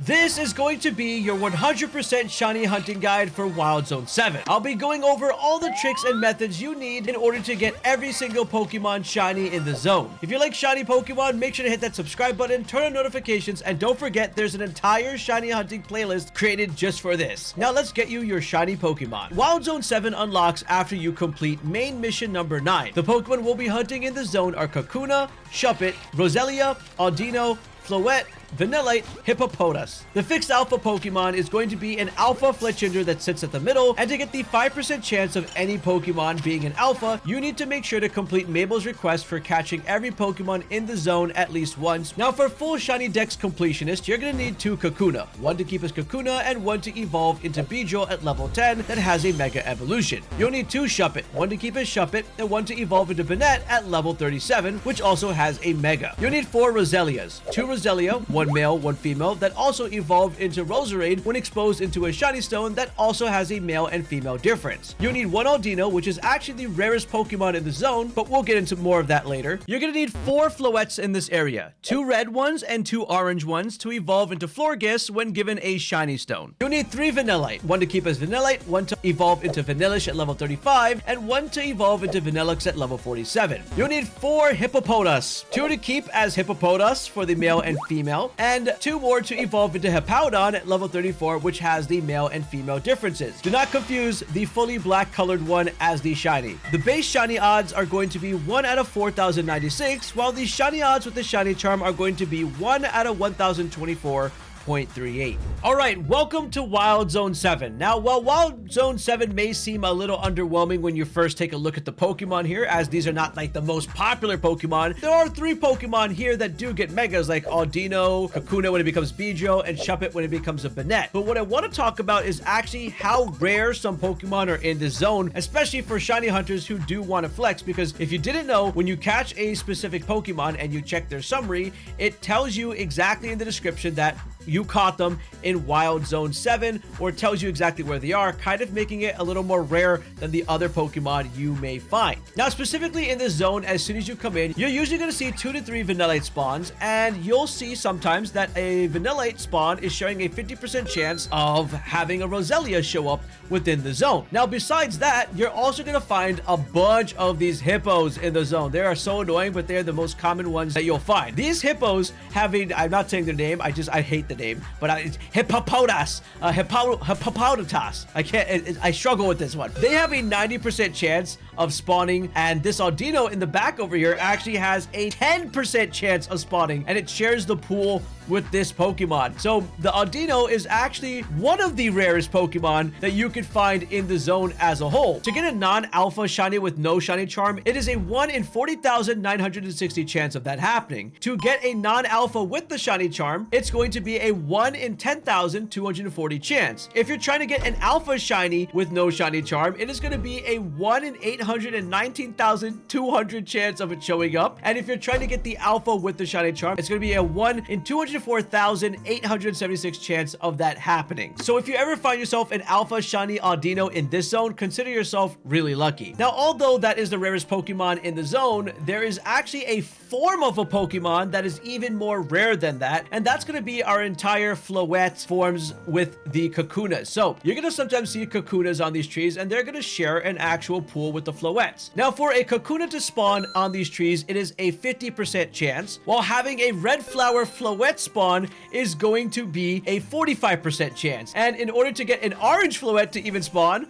This is going to be your 100% shiny hunting guide for Wild Zone 7. I'll be going over all the tricks and methods you need in order to get every single Pokemon shiny in the zone. If you like shiny Pokemon, make sure to hit that subscribe button, turn on notifications, and don't forget there's an entire shiny hunting playlist created just for this. Now let's get you your shiny Pokemon. Wild Zone 7 unlocks after you complete main mission number 9. The Pokemon we'll be hunting in the zone are Kakuna, Shuppet, Roselia, Audino, Floette, Vanillite, Hippopotas. The fixed alpha Pokemon is going to be an alpha Fletchinder that sits at the middle, and to get the 5% chance of any Pokemon being an alpha, you need to make sure to complete Mabel's request for catching every Pokemon in the zone at least once. Now for full shiny dex completionist, you're going to need 2 Kakuna, one to keep as Kakuna and one to evolve into Beedrill at level 10 that has a Mega Evolution. You'll need 2 Shuppet, one to keep as Shuppet and one to evolve into Banette at level 37, which also has a Mega. You'll need 4 Roselias, 2 Roselia, one male, one female, that also evolved into Roserade when exposed into a shiny stone that also has a male and female difference. You'll need 1 Audino, which is actually the rarest Pokemon in the zone, but we'll get into more of that later. You're gonna need 4 Floettes in this area, 2 red ones and 2 orange ones to evolve into Florges when given a shiny stone. You'll need 3 Vanillite, one to keep as Vanillite, one to evolve into Vanillish at level 35, and one to evolve into Vanillix at level 47. You'll need 4 Hippopotas, 2 to keep as Hippopotas for the male and female, and 2 more to evolve into Hippowdon at level 34, which has the male and female differences. Do not confuse the fully black colored one as the shiny. The base shiny odds are going to be 1 out of 4,096, while the shiny odds with the shiny charm are going to be 1 out of 1,024.38. Alright, welcome to Wild Zone 7. Now, while Wild Zone 7 may seem a little underwhelming when you first take a look at the Pokemon here, as these are not like the most popular Pokemon, there are 3 Pokemon here that do get Megas, like Audino, Kakuna when it becomes Beedrill, and Shuppet when it becomes a Banette. But what I want to talk about is actually how rare some Pokemon are in this zone, especially for shiny hunters who do want to flex, because if you didn't know, when you catch a specific Pokemon and you check their summary, it tells you exactly in the description that you caught them in Wild Zone 7, or it tells you exactly where they are, kind of making it a little more rare than the other Pokemon you may find. Now, specifically in this zone, as soon as you come in, you're usually going to see 2 to 3 Vanillite spawns, and you'll see sometimes that a Vanillite spawn is showing a 50% chance of having a Roselia show up within the zone. Now, besides that, you're also going to find a bunch of these hippos in the zone. They are so annoying, but they're the most common ones that you'll find. These hippos having, I'm not saying their name, I hate the name, but it's Hippopotas, Hippopotamus. I struggle with this one. They have a 90% chance of spawning, and this Audino in the back over here actually has a 10% chance of spawning, and it shares the pool with this Pokemon. So the Audino is actually one of the rarest Pokemon that you could find in the zone as a whole. To get a non-alpha shiny with no shiny charm, it is a 1 in 40,960 chance of that happening. To get a non-alpha with the shiny charm, it's going to be a 1 in 10,240 chance. If you're trying to get an alpha shiny with no shiny charm, it is going to be a 1 in 819,200 chance of it showing up. And if you're trying to get the alpha with the shiny charm, it's going to be a 1 in 204,876 chance of that happening. So if you ever find yourself an alpha shiny Audino in this zone, consider yourself really lucky. Now, although that is the rarest Pokemon in the zone, there is actually a form of a Pokemon that is even more rare than that, and that's going to be our entire Floette forms with the Kakunas. So you're going to sometimes see Kakunas on these trees, and they're going to share an actual pool with the Floettes. Now, for a Kakuna to spawn on these trees, it is a 50% chance, while having a red flower Floette spawn is going to be a 45% chance. And in order to get an orange Floette to even spawn,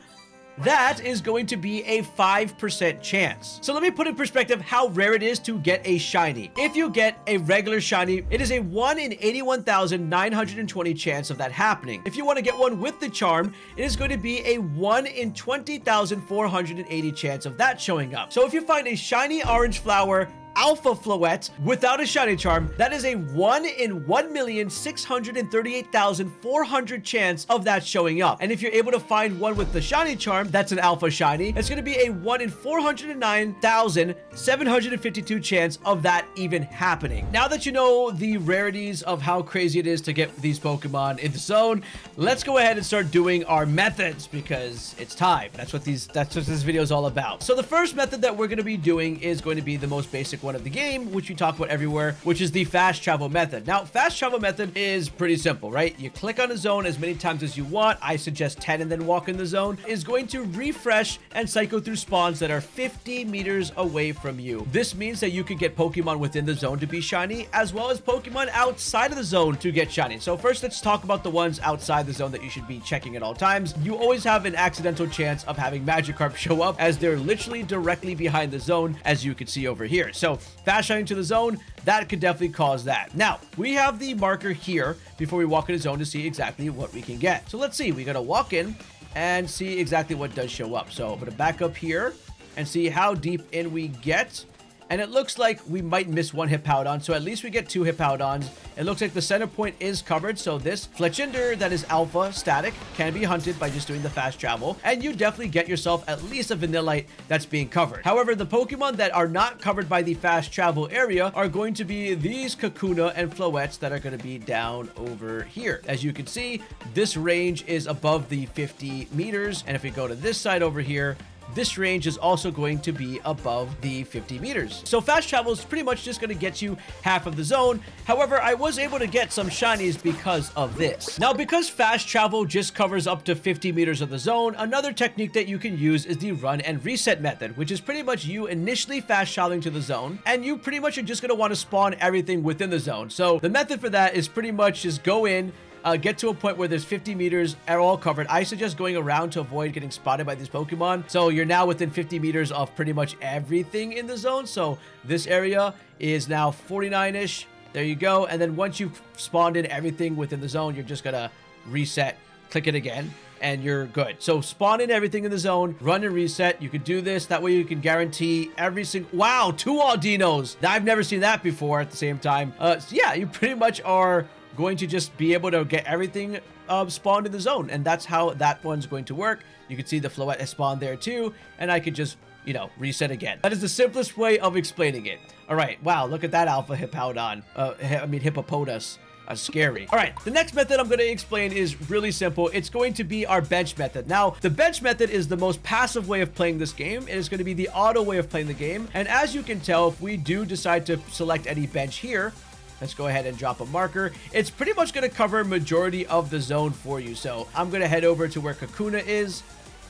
that is going to be a 5% chance. So let me put in perspective how rare it is to get a shiny. If you get a regular shiny, it is a 1 in 81,920 chance of that happening. If you want to get one with the charm, it is going to be a 1 in 20,480 chance of that showing up. So if you find a shiny orange flower alpha Floette without a shiny charm, that is a 1 in 1,638,400 chance of that showing up. And if you're able to find one with the shiny charm, that's an alpha shiny, it's going to be a 1 in 409,752 chance of that even happening. Now that you know the rarities of how crazy it is to get these Pokemon in the zone, let's go ahead and start doing our methods, because it's time. That's what this video is all about. So the first method that we're going to be doing is going to be the most basic one one of the game, which we talk about everywhere, which is the fast travel method. Now, fast travel method is pretty simple, right? You click on a zone as many times as you want. I suggest 10 and then walk in the zone. Is going to refresh and cycle through spawns that are 50 meters away from you. This means that you can get Pokemon within the zone to be shiny, as well as Pokemon outside of the zone to get shiny. So first, let's talk about the ones outside the zone that you should be checking at all times. You always have an accidental chance of having Magikarp show up, as they're literally directly behind the zone, as you can see over here. So fast shining to the zone, that could definitely cause that. Now, we have the marker here before we walk in the zone to see exactly what we can get. So let's see, we gotta walk in and see exactly what does show up. So I'm gonna back up here and see how deep in we get. And it looks like we might miss one Hippowdon, so at least we get 2 Hippowdons. It looks like the center point is covered, so this Fletchinder that is alpha static can be hunted by just doing the fast travel, and you definitely get yourself at least a Vanillite that's being covered. However, the Pokemon that are not covered by the fast travel area are going to be these Kakuna and Floettes that are going to be down over here. As you can see, this range is above the 50 meters, and if we go to this side over here, this range is also going to be above the 50 meters. So fast travel is pretty much just going to get you half of the zone. However, I was able to get some shinies because of this. Now, because fast travel just covers up to 50 meters of the zone, another technique that you can use is the run and reset method, which is pretty much you initially fast traveling to the zone, and you pretty much are just going to want to spawn everything within the zone. So the method for that is pretty much just go in, get to a point where there's 50 meters are all covered. I suggest going around to avoid getting spotted by these Pokemon. So you're now within 50 meters of pretty much everything in the zone. So this area is now 49-ish. There you go. And then once you've spawned in everything within the zone, you're just gonna reset, click it again, and you're good. So spawn in everything in the zone, run and reset. You can do this. That way you can guarantee every single... Wow, 2 Aldinos. I've never seen that before at the same time. So yeah, you pretty much are going to just be able to get everything spawned in the zone, and that's how that one's going to work. You can see the Floette has spawned there too, and I could just, you know, reset again. That is the simplest way of explaining it. All right, wow, look at that alpha Hippowdon. Hippopotas. Scary. All right, the next method I'm going to explain is really simple. It's going to be our bench method. Now, the bench method is the most passive way of playing this game. It is going to be the auto way of playing the game, and as you can tell, if we do decide to select any bench here, let's go ahead and drop a marker. It's pretty much going to cover majority of the zone for you. So I'm going to head over to where Kakuna is,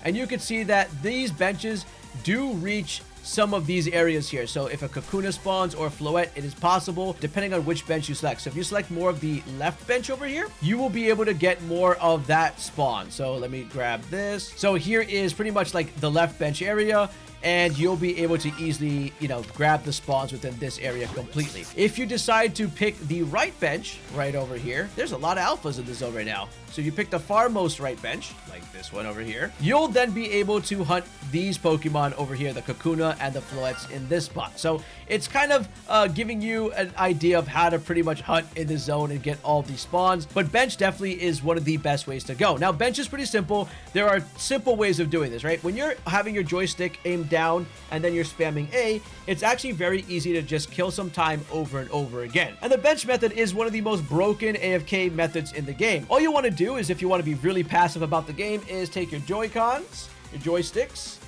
and you can see that these benches do reach some of these areas here. So if a Kakuna spawns or a Floette, it is possible depending on which bench you select. So if you select more of the left bench over here, you will be able to get more of that spawn. So let me grab this. So here is pretty much like the left bench area, and you'll be able to easily, you know, grab the spawns within this area completely. If you decide to pick the right bench right over here, there's a lot of alphas in the zone right now. So if you pick the farmost right bench, like this one over here, you'll then be able to hunt these Pokemon over here, the Kakuna and the Floettes in this spot. So it's kind of giving you an idea of how to pretty much hunt in the zone and get all these spawns. But bench definitely is one of the best ways to go. Now, bench is pretty simple. There are simple ways of doing this, right? When you're having your joystick aimed down and then you're spamming A, it's actually very easy to just kill some time over and over again. And the bench method is one of the most broken AFK methods in the game. All you want to do is, if you want to be really passive about the game, is take your Joy-Cons, your joysticks,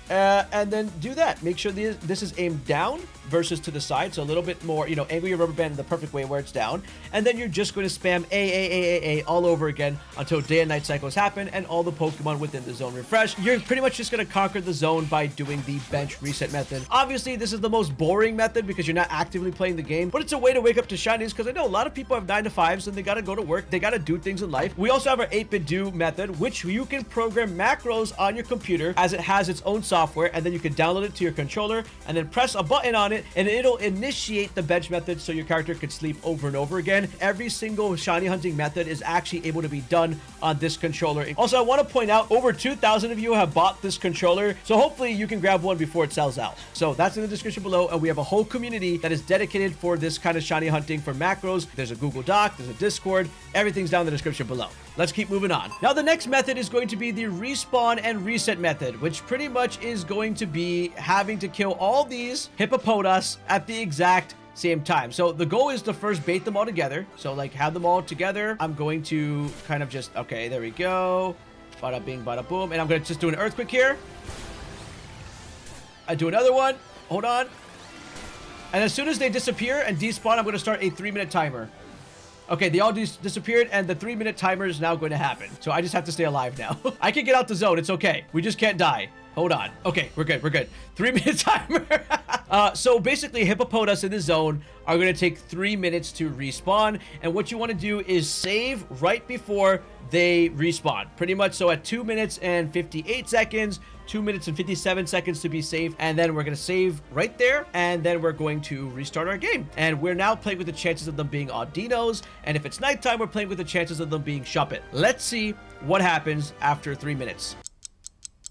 and then do that. Make sure this is aimed down versus to the side, so a little bit more, you know, angle your rubber band in the perfect way where it's down, and then you're just going to spam A all over again until day and night cycles happen and all the Pokemon within the zone refresh. You're pretty much just going to conquer the zone by doing the bench reset method. Obviously, this is the most boring method because you're not actively playing the game, but it's a way to wake up to shinies, because I know a lot of people have 9 to 5s and they got to go to work, they got to do things in life. We also have our 8-bit do method, which you can program macros on your computer, as it has its own software, and then you can download it to your controller and then press a button on it, and it'll initiate the bench method so your character can sleep over and over again. Every single shiny hunting method is actually able to be done on this controller. Also, I want to point out, over 2,000 of you have bought this controller, so hopefully you can grab one before it sells out. So that's in the description below, and we have a whole community that is dedicated for this kind of shiny hunting for macros. There's a Google Doc, there's a Discord, everything's down in the description below. Let's keep moving on. Now, the next method is going to be the respawn and reset method, which pretty much is going to be having to kill all these Hippopotas at the exact same time. So the goal is to first bait them all together. So like have them all together. I'm going to kind of just, okay, there we go. Bada bing, bada boom. And I'm going to just do an earthquake here. I do another one. Hold on. And as soon as they disappear and despawn, I'm going to start a 3-minute timer. Okay, they all disappeared, and the 3-minute timer is now going to happen. So I just have to stay alive now. I can get out the zone. It's okay. We just can't die. Hold on. Okay, we're good. We're good. 3-minute timer. So basically, Hippopotas in the zone are going to take 3 minutes to respawn. And what you want to do is save right before they respawn. Pretty much so at 2 minutes and 58 seconds, 2 minutes and 57 seconds to be safe. And then we're going to save right there. And then we're going to restart our game. And we're now playing with the chances of them being Audinos. And if it's nighttime, we're playing with the chances of them being Shuppet. Let's see what happens after 3 minutes.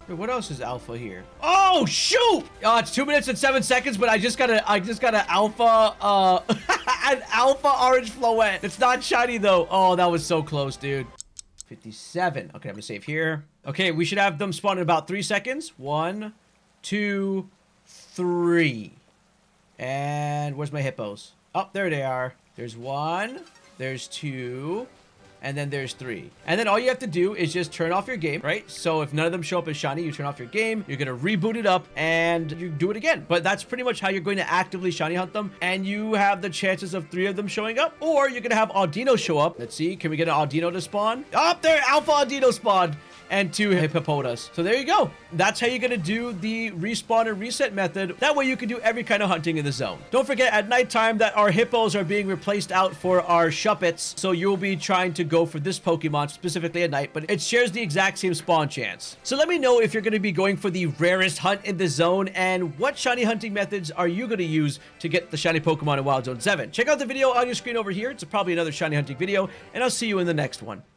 Wait, what else is alpha here? Oh shoot! It's 2 minutes and 7 seconds, but I just got an alpha, an alpha orange Floette. It's not shiny though. Oh, that was so close, dude. 57. Okay, I'm gonna save here. Okay, we should have them spawn in about 3 seconds. 1, 2, 3. And where's my hippos? Oh, there they are. There's 1. There's 2. And then there's 3. And then all you have to do is just turn off your game, right? So if none of them show up as shiny, you turn off your game, you're gonna reboot it up, and you do it again. But that's pretty much how you're going to actively shiny hunt them, and you have the chances of 3 of them showing up, or you're gonna have Audino show up. Let's see, can we get an Audino to spawn? Oh, there, Alpha Audino spawned. And 2 Hippopotas. So there you go. That's how you're going to do the respawn and reset method. That way you can do every kind of hunting in the zone. Don't forget at nighttime that our hippos are being replaced out for our Shuppets. So you'll be trying to go for this Pokemon specifically at night, but it shares the exact same spawn chance. So let me know if you're going to be going for the rarest hunt in the zone, and what shiny hunting methods are you going to use to get the shiny Pokemon in Wild Zone 7. Check out the video on your screen over here. It's probably another shiny hunting video, and I'll see you in the next one.